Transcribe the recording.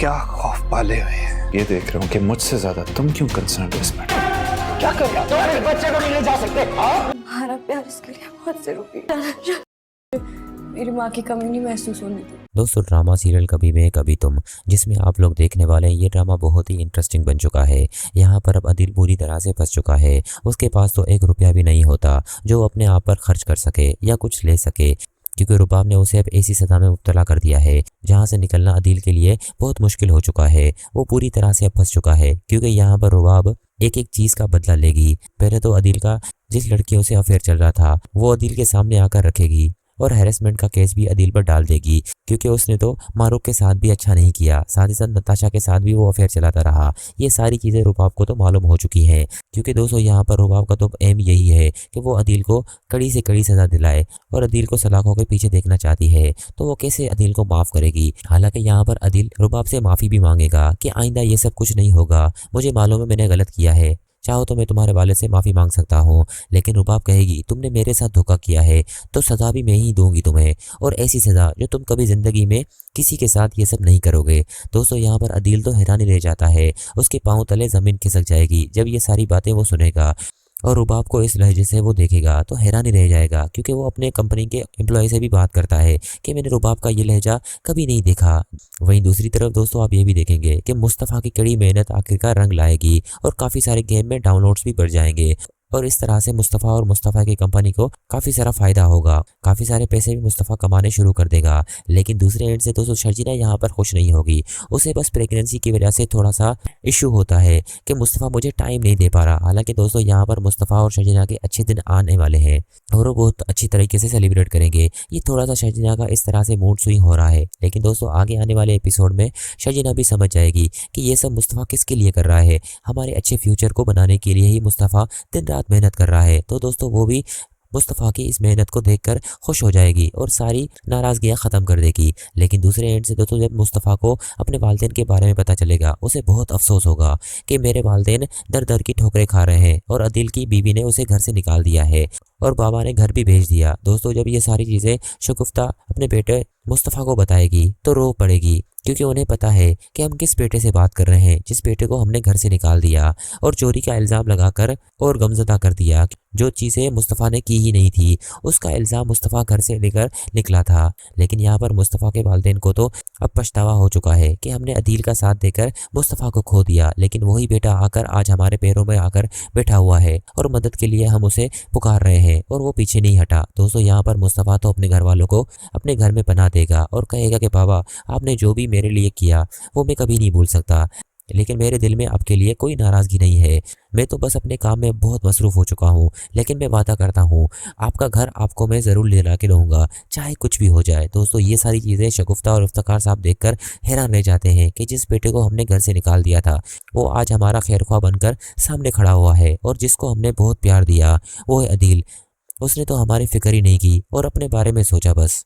क्या खौफ पाले हुए हैं। ये देख रहा हूँ कि मुझसे ज्यादा तुम क्यों कंसर्न हो इस मैटर। क्या कर रहा? तुम्हारे बच्चे को नहीं ले जा सकते? हमारा प्यार इसके लिए बहुत जरूरी। मेरी माँ की कमी नहीं महसूस होनी थी। दोस्तों ड्रामा सीरियल कभी मैं कभी तुम, जिसमें आप लोग देखने वाले हैं, ये ड्रामा बहुत ही इंटरेस्टिंग बन चुका है। यहाँ पर अब अदिल पूरी तरह से फंस चुका है। उसके पास तो 1 रुपया भी नहीं होता जो अपने आप पर खर्च कर सके या कुछ ले सके, क्योंकि रुबाब ने उसे अब ऐसी सजा में मुब्तला कर दिया है जहाँ से निकलना अदिल के लिए बहुत मुश्किल हो चुका है। वो पूरी तरह से अब फंस चुका है, क्योंकि यहाँ पर रुबाब एक एक चीज का बदला लेगी। पहले तो अदिल का जिस लड़कियों से अफेयर चल रहा था वो अदिल के सामने आकर रखेगी, और हैरेसमेंट का केस भी अदिल पर डाल देगी, क्योंकि उसने तो मारूफ के साथ भी अच्छा नहीं किया, साथ ही साथ नताशा के साथ भी वो अफेयर चलाता रहा। ये सारी चीज़ें रुबाब को तो मालूम हो चुकी हैं, क्योंकि दोस्तों यहाँ पर रुबाब का तो एम यही है कि वो अदिल को कड़ी से कड़ी सज़ा दिलाए, और अदिल को सलाखों के पीछे देखना चाहती है। तो वो कैसे अदिल को माफ़ करेगी? हालांकि यहाँ पर अदिल रुबाब से माफ़ी भी मांगेगा कि आइंदा ये सब कुछ नहीं होगा, मुझे मालूम है मैंने गलत किया है, चाहो तो मैं तुम्हारे वालिद से माफ़ी मांग सकता हूँ। लेकिन रुबाब कहेगी तुमने मेरे साथ धोखा किया है तो सज़ा भी मैं ही दूंगी तुम्हें, और ऐसी सज़ा जो तुम कभी ज़िंदगी में किसी के साथ ये सब नहीं करोगे। दोस्तों यहाँ पर अदिल तो हैरानी रह जाता है, उसके पाँव तले ज़मीन खिसक जाएगी जब ये सारी बातें वो सुनेगा, और रुबाब को इस लहजे से वो देखेगा तो हैरानी रह जाएगा, क्योंकि वो अपने कंपनी के एम्प्लॉय से भी बात करता है कि मैंने रुबाब का ये लहजा कभी नहीं देखा। वहीं दूसरी तरफ दोस्तों आप ये भी देखेंगे कि मुस्तफ़ा की कड़ी मेहनत आखिरकार रंग लाएगी, और काफ़ी सारे गेम में डाउनलोड्स भी बढ़ जाएंगे, और इस तरह से मुस्तफ़ा और मुस्तफ़ा की कंपनी को काफ़ी सारा फ़ायदा होगा, काफ़ी सारे पैसे भी मुस्तफ़ा कमाने शुरू कर देगा। लेकिन दूसरे एंड से दोस्तों शर्जीना यहाँ पर खुश नहीं होगी, उसे बस प्रेगनेंसी की वजह से थोड़ा सा इशू होता है कि मुस्तफ़ा मुझे टाइम नहीं दे पा रहा। हालांकि दोस्तों यहाँ पर मुस्तफ़ा और शर्जीना के अच्छे दिन आने वाले हैं और वो बहुत अच्छी तरीके से सेलिब्रेट करेंगे। ये थोड़ा सा शर्जीना का इस तरह से मूड स्विंग हो रहा है, लेकिन दोस्तों आगे आने वाले एपिसोड में शर्जीना भी समझ जाएगी कि ये सब मुस्तफ़ा किसके लिए कर रहा है, हमारे अच्छे फ्यूचर को बनाने के लिए ही मुस्तफ़ा दिन रात मेहनत कर रहा है। तो दोस्तों वो भी मुस्तफ़ा की इस मेहनत को देखकर खुश हो जाएगी और सारी नाराज़गियाँ ख़त्म कर देगी। लेकिन दूसरे एंड से दोस्तों जब मुस्तफ़ा को अपने वालिदैन के बारे में पता चलेगा उसे बहुत अफसोस होगा कि मेरे वालिदैन दर दर की ठोकरें खा रहे हैं, और अदिल की बीवी ने उसे घर से निकाल दिया है और बाबा ने घर भी भेज दिया। दोस्तों जब ये सारी चीज़ें शगुफ्ता अपने बेटे मुस्तफ़ा को बताएगी तो रो पड़ेगी, क्योंकि उन्हें पता है कि हम किस बेटे से बात कर रहे हैं, जिस बेटे को हमने घर से निकाल दिया और चोरी का इल्ज़ाम लगाकर और गमज़दा कर दिया। जो चीज़ें मुस्तफ़ा ने की ही नहीं थी उसका इल्ज़ाम मुस्तफ़ा घर से लेकर निकला था। लेकिन यहाँ पर मुस्तफ़ा के वालिदैन को तो अब पछतावा हो चुका है कि हमने अदील का साथ देकर मुस्तफ़ा को खो दिया, लेकिन वही बेटा आकर आज हमारे पैरों में आकर बैठा हुआ है और मदद के लिए हम उसे पुकार रहे हैं और वो पीछे नहीं हटा। दोस्तों यहाँ पर मुस्तफ़ा तो अपने घर वालों को अपने घर में पनाह देगा और कहेगा कि बाबा आपने जो भी मेरे लिए किया वो मैं कभी नहीं भूल सकता, लेकिन मेरे दिल में आपके लिए कोई नाराज़गी नहीं है। मैं तो बस अपने काम में बहुत मसरूफ़ हो चुका हूँ, लेकिन मैं वादा करता हूँ आपका घर आपको मैं ज़रूर दिला के रहूँगा, चाहे कुछ भी हो जाए। दोस्तों ये सारी चीज़ें शगुफ्ता और इफ्तिखार साहब देखकर हैरान रह जाते हैं कि जिस बेटे को हमने घर से निकाल दिया था वो आज हमारा खैरख्वाह बनकर सामने खड़ा हुआ है, और जिसको हमने बहुत प्यार दिया वो है अदील। उसने तो हमारी फिक्र ही नहीं की और अपने बारे में सोचा बस।